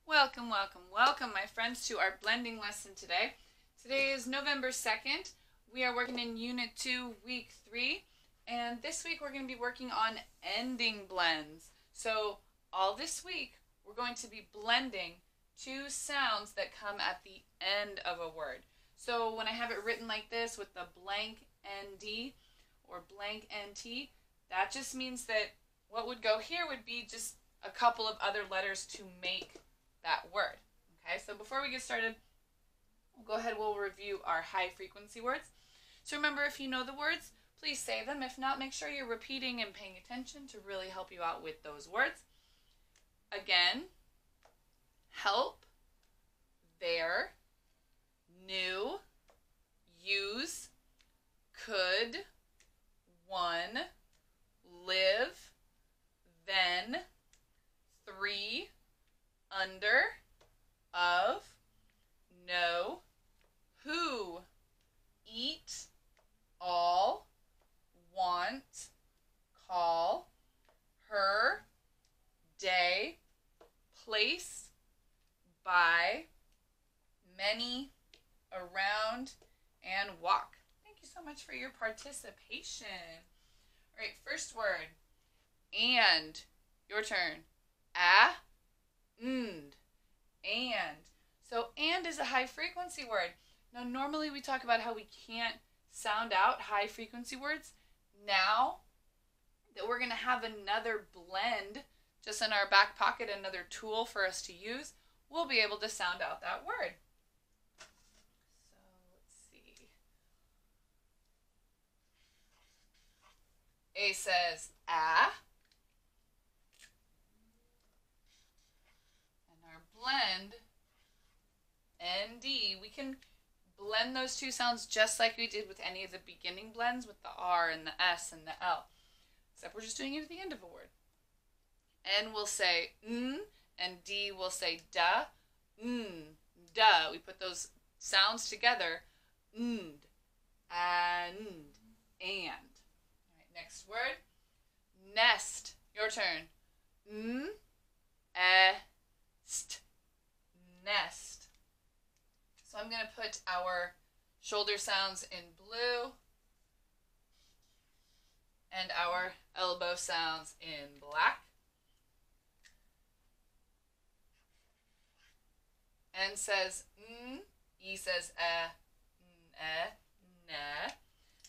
Welcome, welcome, welcome, my friends, to our blending lesson today. Today is November 2nd. We are working in Unit 2, Week 3, and this week we're going to be working on ending blends. So all this week we're going to be blending two sounds that come at the end of a word. So when I have it written like this with the blank ND or blank NT, that just means that what would go here would be just a couple of other letters to make that word. Okay, so before we get started, we'll review our high frequency words. So remember, if you know the words, please say them. If not, make sure you're repeating and paying attention to really help you out with those words. Again, help, there, new, use, could, one, live, then, three, under, of, know, who, eat, all, want, call, her, day, place, by, many, around, and walk. Thank you so much for your participation. All right, first word, and. Your turn. And. So and is a high frequency word. Now normally we talk about how we can't sound out high frequency words. Now that we're going to have another blend just in our back pocket, another tool for us to use, we'll be able to sound out that word. So let's see. A says a. Blend ND, we can blend those two sounds just like we did with any of the beginning blends with the R and the S and the L, except we're just doing it at the end of a word. N will say and D will say da, da. We put those sounds together, and. All right, next word, nest. Your turn. St. Nest. So I'm going to put our shoulder sounds in blue and our elbow sounds in black. N says E says ne.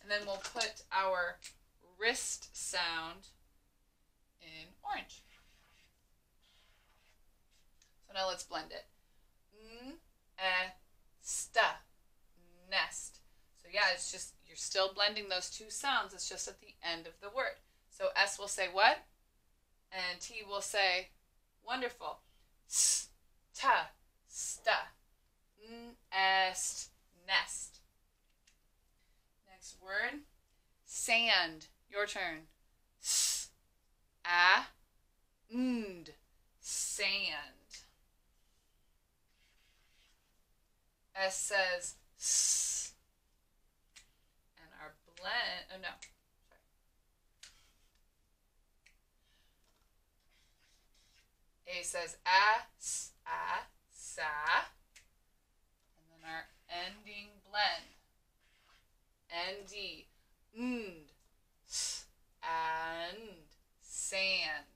And then we'll put our wrist sound in orange. So now let's blend it. Sta, nest. So yeah, it's just, you're still blending those two sounds. It's just at the end of the word. So S will say what? And T will say wonderful. Ta, sta. Est, nest. Next word, sand. Your turn. And, sand. S says S. And our blend, oh no, sorry. A says sa. And then our ending blend. ND, and, sand.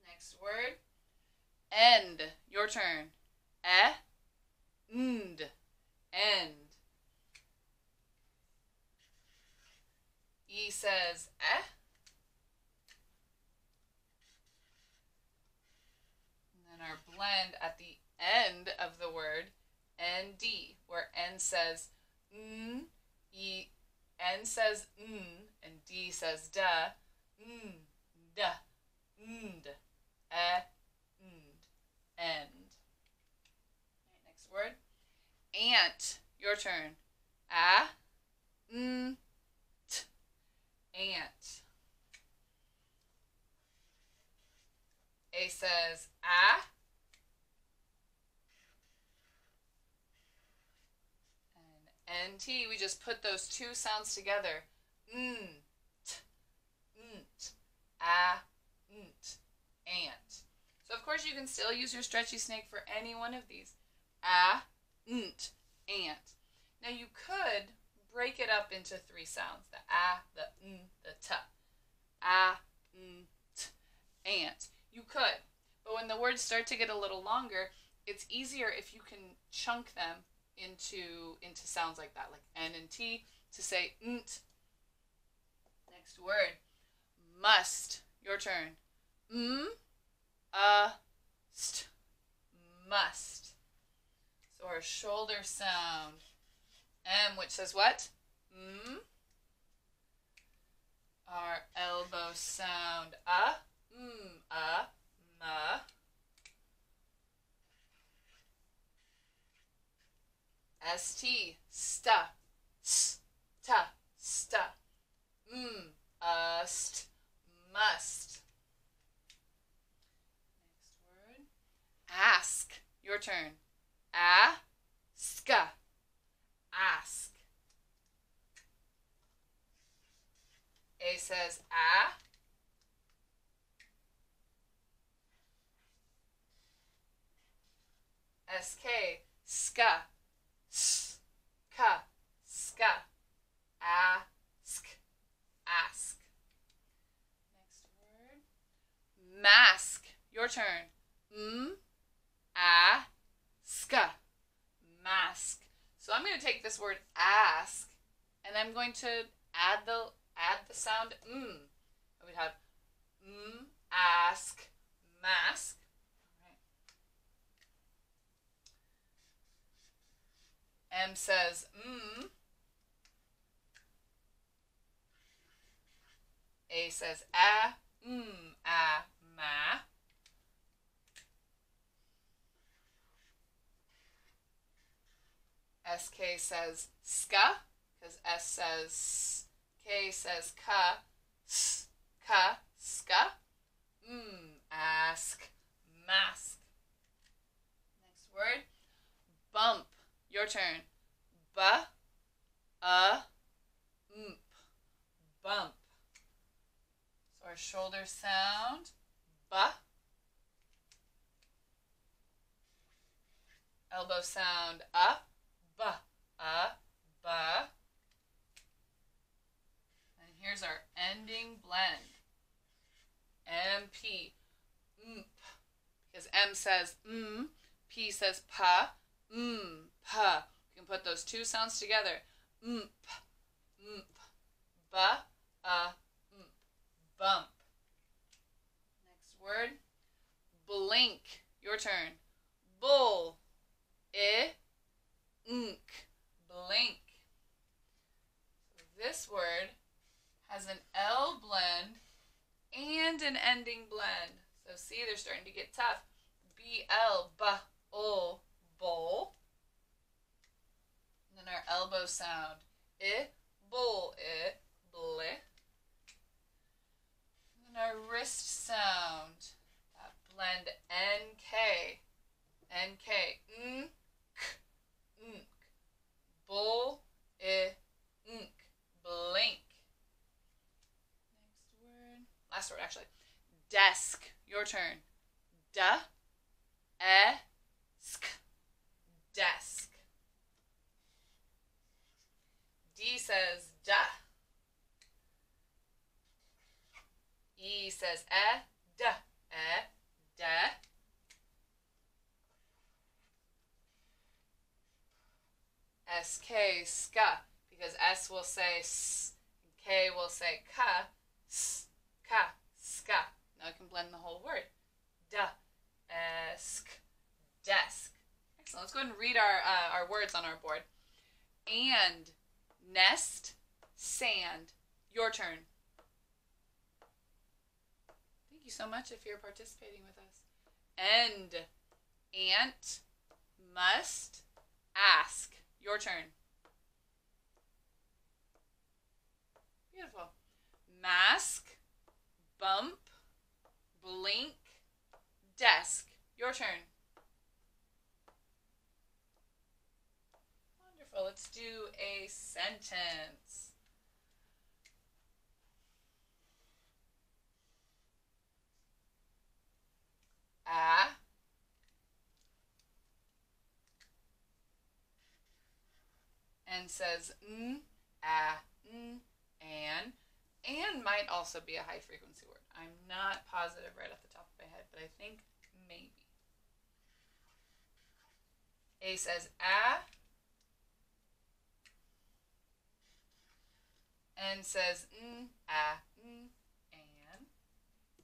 Next word, end. Your turn. End. E says and then our blend at the end of the word, ND, where N says N says and D says da, da, end, end. Next word, ant. Your turn. Ant. A says and NT, we just put those two sounds together. Ant. So of course Otherwise, you can still use your stretchy snake for any one of these. Ant. Now you could break it up into 3 sounds. The the the t. Ant. You could. But when the words start to get a little longer, it's easier if you can chunk them into sounds like that, like N and T, to say nt. Next word. Must. Your turn. St. Must. So our shoulder sound. M, which says what? Our elbow sound. Ma. ST. Sta. Sta. Ust. Must. Next word. Ask. Your turn. Ask. Ask. A says SK. Ska. Ska. Ska. Ask. Ask. Next word. Mask. Your turn. Ska. Mask. So I'm going to take this word ask and I'm going to add the sound And we have ask, mask. All right. M says A says ma. SK says ska, because S says K says ka, ska. Ask, mask. Next word. Bump. Your turn. Bump. So our shoulder sound. Elbow sound. And here's our ending blend. MP. Because M says P says pa. Pa. We can put those 2 sounds together. Bump. Next word. Blink. Your turn. Bull. Blink. So this word has an L blend and an ending blend. So see, they're starting to get tough. BL, bowl. And then our elbow sound. Bowl, bleh. And then our wrist sound. That blend NK. Bull, blink. Next word. Last word, actually. Desk. Your turn. Desk. D says da. E says da. Da. SK, ska, because S will say s, K will say ka, ska. Now I can blend the whole word. Desk. Excellent. Let's go ahead and read our words on our board. And, nest, sand. Your turn. Thank you so much if you're participating with us. End, ant, must, ask. Your turn. Beautiful. Mask, bump, blink, desk. Your turn. Wonderful. Let's do a sentence. N says n, a, n, and. And might also be a high frequency word. I'm not positive right off the top of my head, but I think maybe. A says a. N says n, a, n,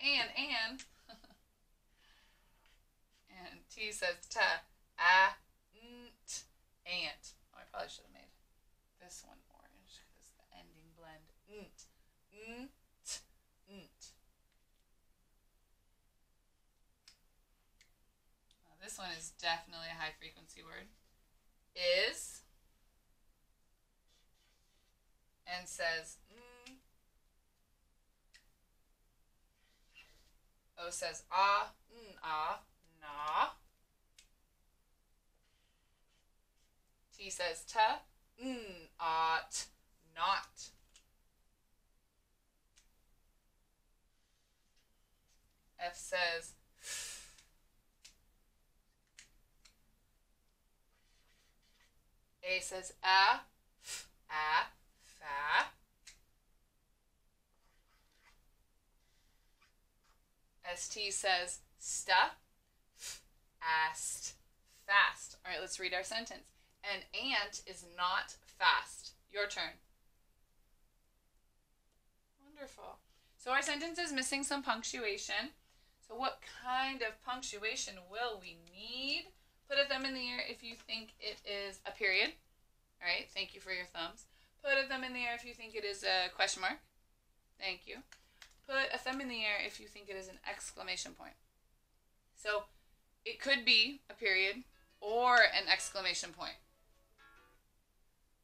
and. And. And T says ta, a, n, t, and. Oh, I probably should have made this one orange because the ending blend. Nt, n, t, nt. Now, this one is definitely a high frequency word. Is. And says n. O says ah, n, ah, na. T says ta, n, ot, not. F says A says a, fa. ST says sta, ast, fast. All right, let's read our sentence. An ant is not fast. Your turn. Wonderful. So our sentence is missing some punctuation. So what kind of punctuation will we need? Put a thumb in the air if you think it is a period. All right, thank you for your thumbs. Put a thumb in the air if you think it is a question mark. Thank you. Put a thumb in the air if you think it is an exclamation point. So it could be a period or an exclamation point.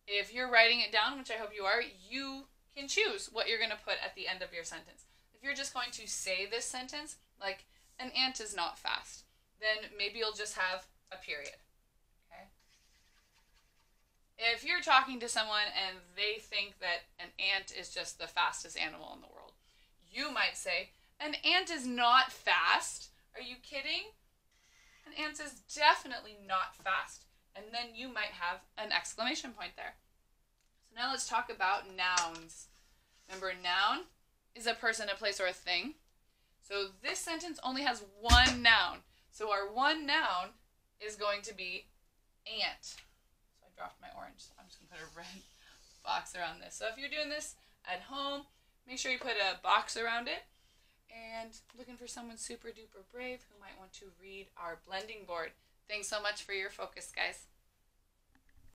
If you're writing it down, which I hope you are, you can choose what you're going to put at the end of your sentence. If you're just going to say this sentence, like, an ant is not fast, then maybe you'll just have a period. Okay? If you're talking to someone and they think that an ant is just the fastest animal in the world, you might say, an ant is not fast. Are you kidding? An ant is definitely not fast. And then you might have an exclamation point there. So now let's talk about nouns. Remember, noun is a person, a place, or a thing. So this sentence only has one noun. So our one noun is going to be ant. So I dropped my orange. So I'm just going to put a red box around this. So if you're doing this at home, make sure you put a box around it. And looking for someone super duper brave who might want to read our blending board. Thanks so much for your focus, guys.